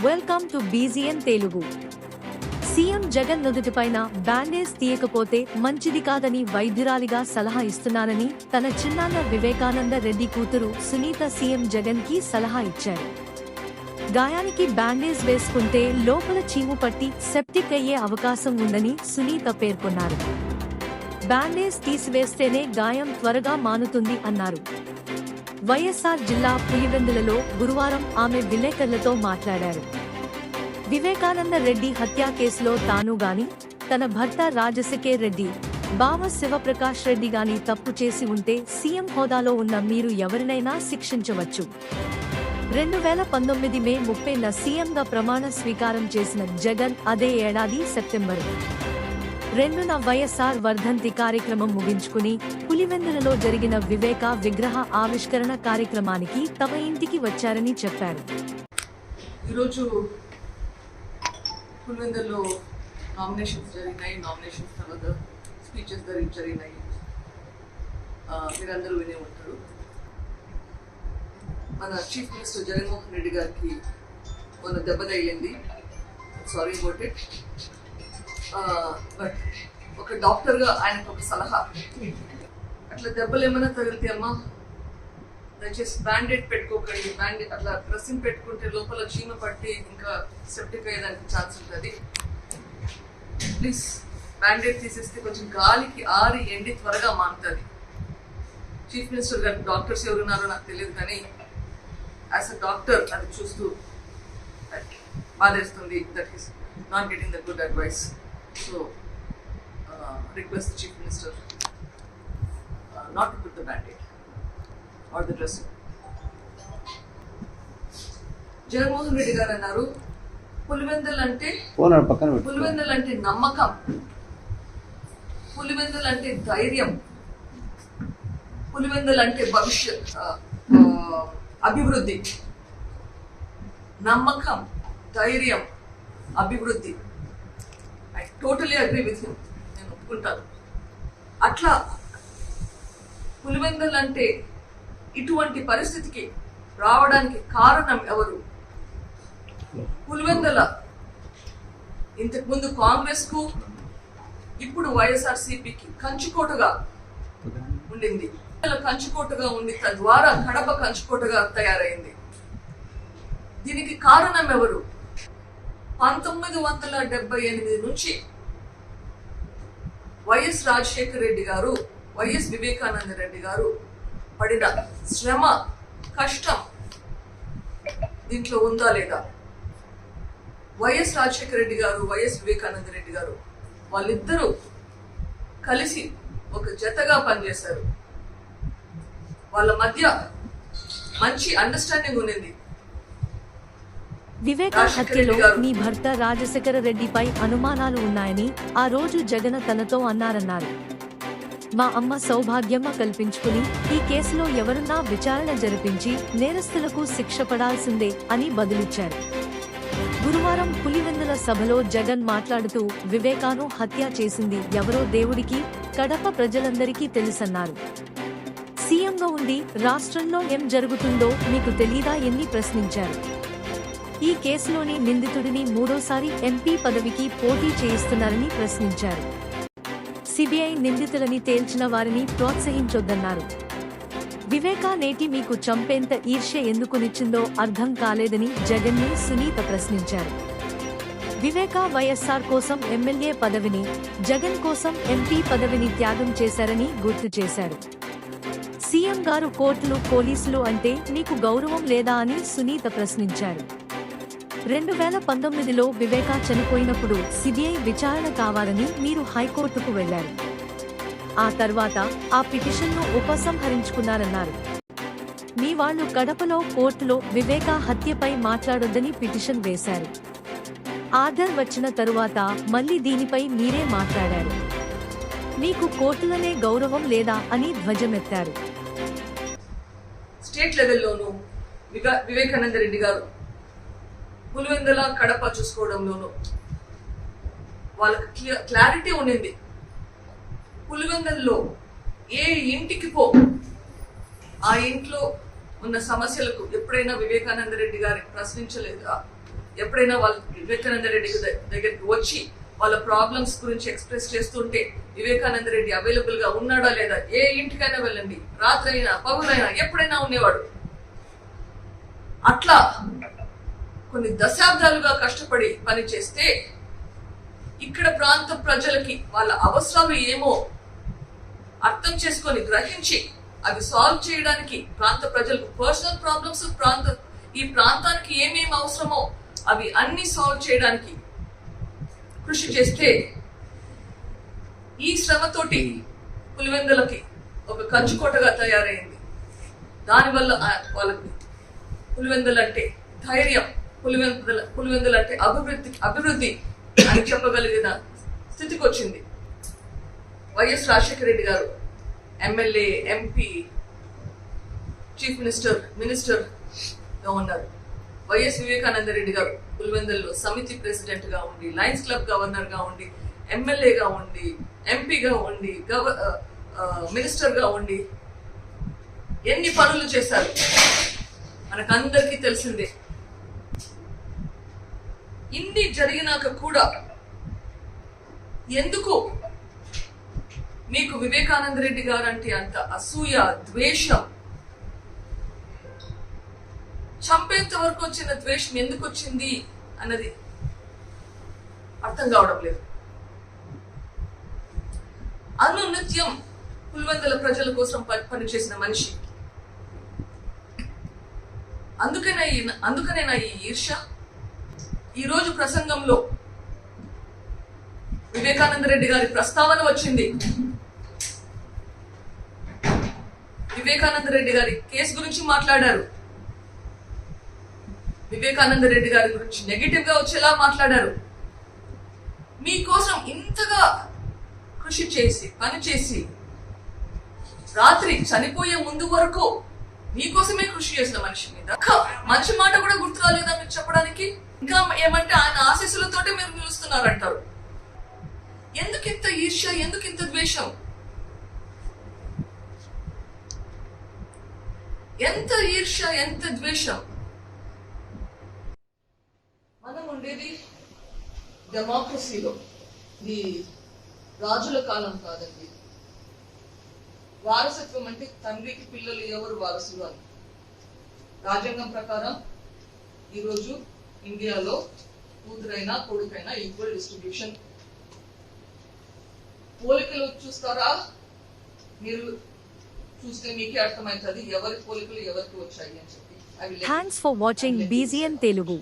Welcome to BGN Telugu. CM Jagan నుదుటిపైన bandage తీయకపోతే మంచిది కాదని వైద్యురాలిగా సలహా ఇస్తున్నానని తన చిన్నాన్న వివేకానంద రెడ్డి కూతురు సునీత సీఎం జగన్ కి సలహా ఇచ్చారు. గాయానికి బ్యాండేజ్ వేసుకుంటే లోపల చీము పట్టి సెప్టిక్ అయ్యే అవకాశం ఉందని సునీత పేర్కొన్నారు. బ్యాండేజ్ తీసివేస్తేనే గాయం త్వరగా మానుతుంది అన్నారు. వైఎస్ఆర్ జిల్లా పులివెందులలో గురువారం ఆమె విలేకరులతో మాట్లాడారు. వివేకానంద రెడ్డి హత్యా కేసులో తాను గాని, తన భర్త రాజశేఖర్ రెడ్డి, బావ శివప్రకాష్ రెడ్డి గాని తప్పు చేసి ఉంటే సీఎం హోదాలో ఉన్న మీరు ఎవరినైనా శిక్షించవచ్చు. 2019 మే 30న సీఎంగా ప్రమాణ స్వీకారం చేసిన జగన్ అదే ఏడాది సెప్టెంబర్ 2న వైఎస్ఆర్ వర్ధంతి కార్యక్రమం ముగించుకుని పులివెందులలో జరిగిన వివేక విగ్రహ ఆవిష్కరణ కార్యక్రమానికి తమ ఇంటికి వచ్చారని చెప్పారు. ఈరోజు పులివెందులో నామినేషన్స్ జరిగినాయి. నామినేషన్స్ తర్వాత స్పీచెస్ జరిగినాయి. మీరందరూ వినే ఉంటారు. మన చీఫ్ మినిస్టర్ జగన్మోహన్ రెడ్డి గారికి మొన్న దెబ్బ తగిలింది. Sorry about it. బట్ ఒక డాక్టర్గా ఆయనకు ఒక సలహా, అట్లా దెబ్బలు ఏమైనా తగిలితే అమ్మా దయచేసి బ్యాండేడ్ పెట్టుకోకండి. బ్యాండేడ్ అట్లా డ్రెస్సింగ్ పెట్టుకుంటే లోపల చీమ పట్టి ఇంకా సెప్టిక్ అయ్యేదానికి ఛాన్స్ ఉంటుంది. ప్లీజ్ బ్యాండేడ్ తీసేస్తే కొంచెం గాలికి ఆరి ఎండి త్వరగా మానుతుంది. చీఫ్ మినిస్టర్ గారు డాక్టర్స్ ఎవరున్నారో నాకు తెలియదు, కానీ యాజ్ అ డాక్టర్ అది చూస్తూ బాధేస్తుంది. That is not getting the good advice. So, request the Chief Minister not to put the band-aid or the dressing. Jaganmohan Reddy గారు అన్నారు, పులివెందులు అంటే నమ్మకం, పులివెందులు అంటే ధైర్యం, పులివెందులు అంటే భవిష్యత్ అభివృద్ధి. నమ్మకం, ధైర్యం, అభివృద్ధి. I totally agree with him. నేను ఒప్పుకుంటాను. అట్లా పులివెందులు అంటే ఇటువంటి పరిస్థితికి రావడానికి కారణం ఎవరు? పులివెందుల ఇంతకుముందు కాంగ్రెస్ కు, ఇప్పుడు వైఎస్ఆర్సీపీకి కంచుకోటగా ఉండింది. కంచుకోటగా ఉంది, తద్వారా కడప కంచుకోటగా తయారైంది. దీనికి కారణం ఎవరు? 1978 నుంచి వైఎస్ రాజశేఖర రెడ్డి గారు, వైఎస్ వివేకానంద రెడ్డి గారు పడిన శ్రమ, కష్టం దీంట్లో ఉందా లేదా? వైఎస్ రాజశేఖర రెడ్డి గారు, వైఎస్ వివేకానంద రెడ్డి గారు వాళ్ళిద్దరూ కలిసి ఒక జతగా పనిచేశారు. వాళ్ళ మధ్య మంచి అండర్స్టాండింగ్ ఉన్నింది. వివేక హత్యలో నీ భర్త రాజశేఖర రెడ్డిపై అనుమానాలు ఉన్నాయని ఆ రోజు జగన్ తనతో అన్నారన్నారు. మా అమ్మ సౌభాగ్యమ్మ కల్పించుకుని ఈ కేసులో ఎవరున్నా విచారణ జరిపించి నేరస్తులకు శిక్ష పడాల్సిందే అని బదులిచ్చారు. గురువారం పులివెందుల సభలో జగన్ మాట్లాడుతూ వివేకాను హత్య చేసింది ఎవరో దేవుడికి, కడప ప్రజలందరికీ తెలుసన్నారు. సీఎంగా ఉండి రాష్ట్రంలో ఏం జరుగుతుందో మీకు తెలీదా ఎన్ని ప్రశ్నించారు. ఈ కేసులోని నిందితుడిని మూడోసారి ఎంపీ పదవికి పోటీ చేయిస్తున్నారని ప్రశ్నించారు. సిబిఐ నిందితులని తేల్చిన వారిని ప్రోత్సహించొద్దన్నారు. వివేకా నేటి మీకు చంపేంత ఈర్ష్య ఎందుకునిచ్చిందో అర్థం కాలేదని జగన్ని సునీత ప్రశ్నించారు. వివేకా వైఎస్ఆర్ కోసం ఎమ్మెల్యే పదవిని, జగన్ కోసం ఎంపీ పదవిని త్యాగం చేశారని గుర్తు చేశారు. సీఎం గారు కోర్టులు, పోలీసులు అంటే నీకు గౌరవం లేదా అని సునీత ప్రశ్నించారు. 2019లో వివేకా చనిపోయినప్పుడు సిబిఐ విచారణ కావాలని మీరు హైకోర్టుకు వెళ్లారు. ఆ తర్వాత ఆ పిటిషన్ను ఉపసంహరించుకున్నారన్నారు. మీ వాళ్లు కడపలో కోర్టులో వివేకా హత్యపై మాట్లాడొద్దని పిటిషన్ వేశారు. ఆర్డర్ వచ్చిన తరువాత మళ్లీ దీనిపై మీరే మాట్లాడారు. మీకు కోర్టులనే గౌరవం లేదా అని ధ్వజమెత్తారు. స్టేట్ లెవెల్లోనూ వివేకానంద రెడ్డి గారు పులివెందుల, కడప చూసుకోవడంలోనూ వాళ్ళకి క్లారిటీ ఉండింది. పులివెందుల్లో ఏ ఇంటికి పో, ఆ ఇంట్లో ఉన్న సమస్యలకు ఎప్పుడైనా వివేకానంద రెడ్డి గారిని ప్రశ్నించలేదా? ఎప్పుడైనా వాళ్ళ వివేకానంద రెడ్డి దగ్గరికి వచ్చి వాళ్ళ ప్రాబ్లమ్స్ గురించి ఎక్స్ప్రెస్ చేస్తుంటే వివేకానంద రెడ్డి అవైలబుల్ గా ఉన్నాడా లేదా, ఏ ఇంటికైనా వెళ్ళండి, రాత్రైనా పగులైనా ఎప్పుడైనా ఉండేవాడు. అట్లా కొన్ని దశాబ్దాలుగా కష్టపడి పని చేస్తే ఇక్కడ ప్రాంత ప్రజలకి వాళ్ళ అవసరాలు ఏమో అర్థం చేసుకొని గ్రహించి అవి సాల్వ్ చేయడానికి ప్రాంత ప్రజలకు పర్సనల్ ప్రాబ్లమ్స్, ఈ ప్రాంతానికి ఏమేమి అవసరమో అవి అన్ని సాల్వ్ చేయడానికి కృషి చేస్తే ఈ శ్రమతోటి పులివెందులకి ఒక కంచుకోటగా తయారైంది. దానివల్ల వాళ్ళకి పులివెందులు అంటే ధైర్యం, పులివెందులు అంటే అభివృద్ధి అని చెప్పగలిగిన స్థితికి వచ్చింది. వైఎస్ రాజశేఖర రెడ్డి గారు ఎమ్మెల్యే, ఎంపీ, చీఫ్ మినిస్టర్ గా ఉన్నారు. వైఎస్ వివేకానంద రెడ్డి గారు పులివెందుల్లో సమితి ప్రెసిడెంట్ గా ఉండి, లయన్స్ క్లబ్ గవర్నర్ గా ఉండి, ఎమ్మెల్యేగా ఉండి, ఎంపీగా ఉండి, మినిస్టర్ గా ఉండి ఎన్ని పనులు చేశారు మనకందరికీ తెలిసిందే. ఇన్ని జరిగినాక కూడా ఎందుకు మీకు వివేకానంద రెడ్డి గారు అంటే అంత అసూయ, ద్వేషం? చంపేంత వరకు వచ్చిన ద్వేషం ఎందుకు వచ్చింది అన్నది అర్థం కావడం లేదు. అనునిత్యం పులివెందుల ప్రజల కోసం పనిచేసిన మనిషి. అందుకనేనా ఈ ఈర్ష్య? ఈ రోజు ప్రసంగంలో వివేకానంద రెడ్డి గారి ప్రస్తావన వచ్చింది. వివేకానంద రెడ్డి గారి కేసు గురించి మాట్లాడారు. వివేకానంద రెడ్డి గారి గురించి నెగిటివ్ గా వచ్చేలా మాట్లాడారు. మీకోసం ఇంతగా కృషి చేసి పనిచేసి రాత్రి చనిపోయే ముందు వరకు మీకోసమే కృషి చేసిన మనిషి మీద మంచి మాట కూడా గుర్తు రాలేదా మీరు చెప్పడానికి? ఇంకా ఏమంటే ఆయన ఆశీస్సులతోటే మీరు నిలుస్తున్నారంటారు. ఎందుకింత ఈర్ష్య, ఎందుకింత ద్వేషం? ఎంత ఈర్ష్య, ఎంత ద్వేషం? మనం ఉండేది డెమోక్రసీలో. ఇది రాజుల కాలం కాదండి. వారసత్వం అంటే తండ్రికి పిల్లలు ఎవరు వారసులు అని. రాజ్యాంగం ప్రకారం ఈరోజు ఇండియాలో కూతురైనా కొడుకైనా ఈక్వల్ డిస్ట్రిబ్యూషన్. పోలికలు చూస్తారా? మీరు చూస్తే మీకే అర్థమవుతుంది ఎవరి పోలికలు ఎవరికి వచ్చాయి అని చెప్పి. Thanks for watching BZN Telugu.